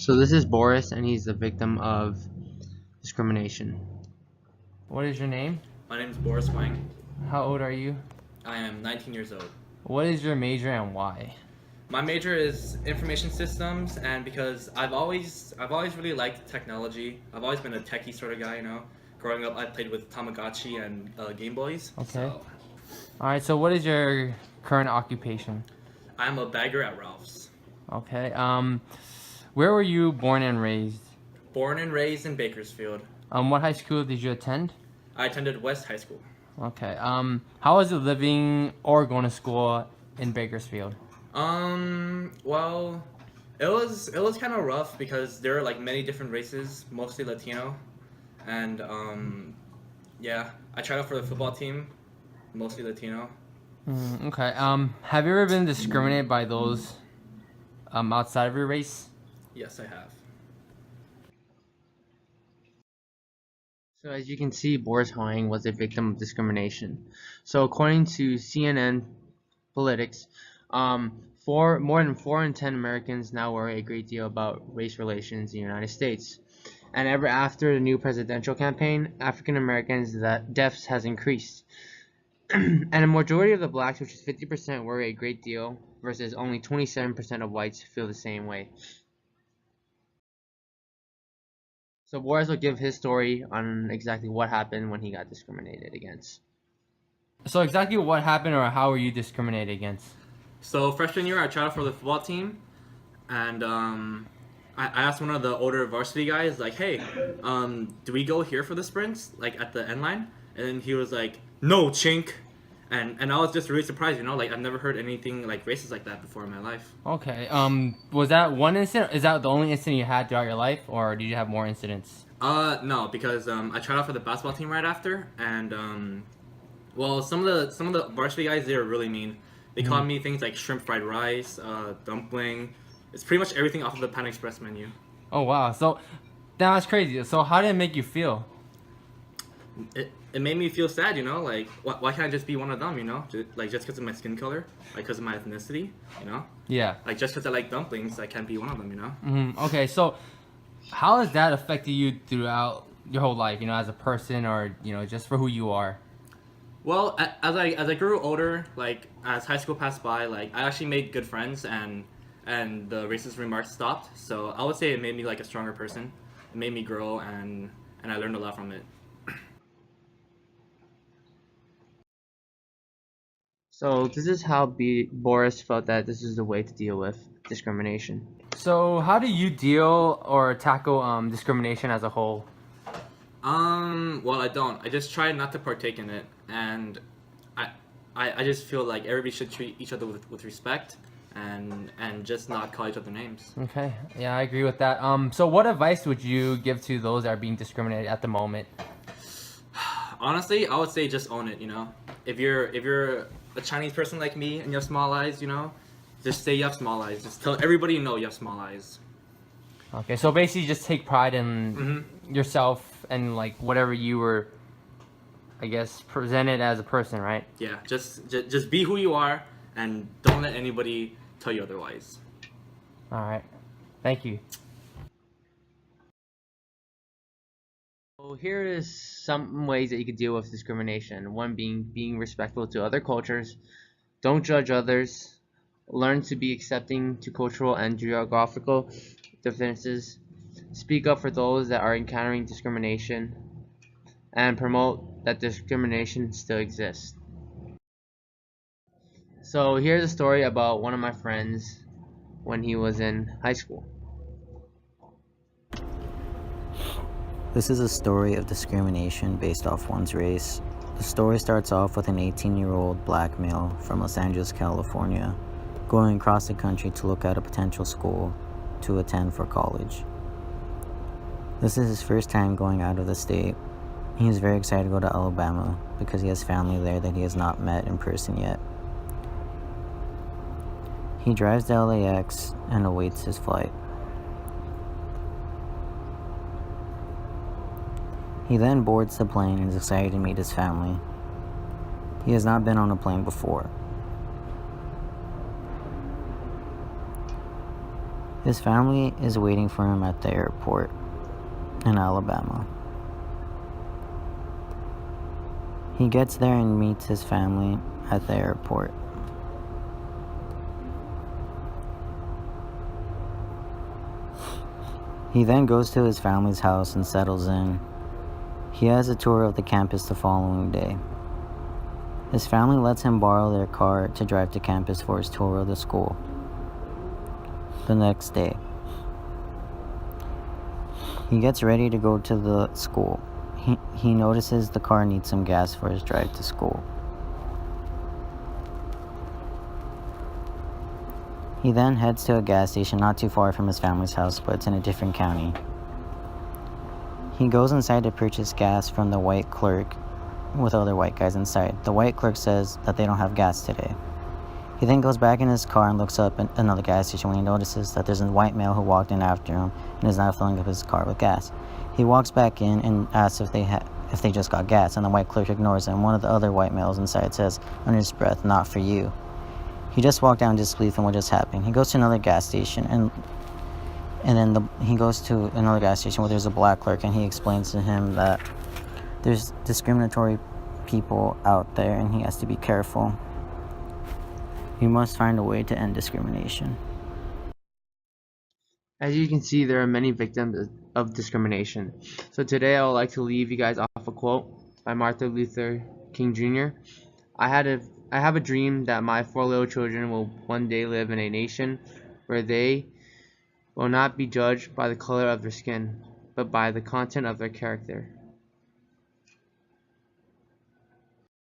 So this is Boris, and he's the victim of discrimination. What is your name? My name is Boris Wang. How old are you? I am 19 years old. What is your major and why? My major is information systems, and because I've always really liked technology. I've always been a techie sort of guy, you know. Growing up, I played with Tamagotchi and Game Boys. Okay. So All right. So what is your current occupation? I'm a bagger at Ralph's. Okay. Where were you born and raised? Born and raised in Bakersfield. What high school did you attend? I attended West High School. Okay. How was it living or going to school in Bakersfield? Well, it was kind of rough because there are like many different races, mostly Latino, and yeah, I tried out for the football team, mostly Latino. Okay. Have you ever been discriminated by those outside of your race? Yes, I have. So as you can see, Boris Hoying was a victim of discrimination. So according to CNN Politics, more than 4 in 10 Americans now worry a great deal about race relations in the United States. And ever after the new presidential campaign, African Americans' deaths has increased. And a majority of the blacks, which is 50%, worry a great deal, versus only 27% of whites feel the same way. So Boris will give his story on exactly what happened when he got discriminated against. So exactly what happened, or how were you discriminated against? So freshman year, I tried out for the football team, and I asked one of the older varsity guys, like, "Hey, do we go here for the sprints, like at the end line?" And then he was like, "No, chink," and I was just really surprised, you know, like I've never heard anything like racist like that before in my life. Okay. Was that one incident? Is that the only incident you had throughout your life, or did you have more incidents? No, because I tried out for the basketball team right after, and well, some of the varsity guys, they were really mean. They called me things like shrimp fried rice, dumpling. It's pretty much everything off of the Panda Express menu. Oh wow. So that's crazy. So how did it make you feel? It made me feel sad, you know, like why can't I just be one of them, you know, just because of my skin color, like because of my ethnicity, you know. Yeah. Like just because I like dumplings, I can't be one of them, you know. Okay. So how has that affected you throughout your whole life? You know, as a person, or just for who you are. Well, as I grew older, like as high school passed by, like I actually made good friends, and the racist remarks stopped. So I would say it made me like a stronger person. It made me grow, and I learned a lot from it. So this is how Boris felt that this is the way to deal with discrimination. So how do you deal or tackle discrimination as a whole? Well, I don't. I just try not to partake in it, and I just feel like everybody should treat each other with respect, and just not call each other names. Okay, yeah, I agree with that. So what advice would you give to those that are being discriminated at the moment? Honestly, I would say just own it. You know, if you're a Chinese person like me and you have small eyes, you know, just say you have small eyes. Just tell everybody you know you have small eyes. Okay, so basically just take pride in yourself and like whatever you were, I guess, presented as a person, right? Yeah, just be who you are, and don't let anybody tell you otherwise. All right, thank you. So here is some ways that you could deal with discrimination. One being respectful to other cultures, don't judge others, learn to be accepting to cultural and geographical differences, speak up for those that are encountering discrimination, and promote that discrimination still exists. So here's a story about one of my friends when he was in high school. This is a story of discrimination based off one's race. The story starts off with an 18-year-old black male from Los Angeles, California, going across the country to look at a potential school to attend for college. This is his first time going out of the state. He is very excited to go to Alabama because he has family there that he has not met in person yet. He drives to LAX and awaits his flight. He then boards the plane and is excited to meet his family. He has not been on a plane before. His family is waiting for him at the airport in Alabama. He gets there and meets his family at the airport. He then goes to his family's house and settles in. He has a tour of the campus the following day. His family lets him borrow their car to drive to campus for his tour of the school. The next day, he gets ready to go to the school. He notices the car needs some gas for his drive to school. He then heads to a gas station not too far from his family's house, but it's in a different county. He goes inside to purchase gas from the white clerk with other white guys inside. The white clerk says that they don't have gas today. He then goes back in his car and looks up at another gas station when he notices that there's a white male who walked in after him and is now filling up his car with gas. He walks back in and asks if they just got gas, and the white clerk ignores him. One of the other white males inside says under his breath, "Not for you." He just walked down in disbelief in what just happened. He goes to another gas station and then he goes to another gas station where there's a black clerk, and he explains to him that there's discriminatory people out there and he has to be careful. He must find a way to end discrimination. As you can see, there are many victims of discrimination. So today I would like to leave you guys off a quote by Martin Luther King Jr. I have a dream that my 4 little children will one day live in a nation where they will not be judged by the color of their skin, but by the content of their character.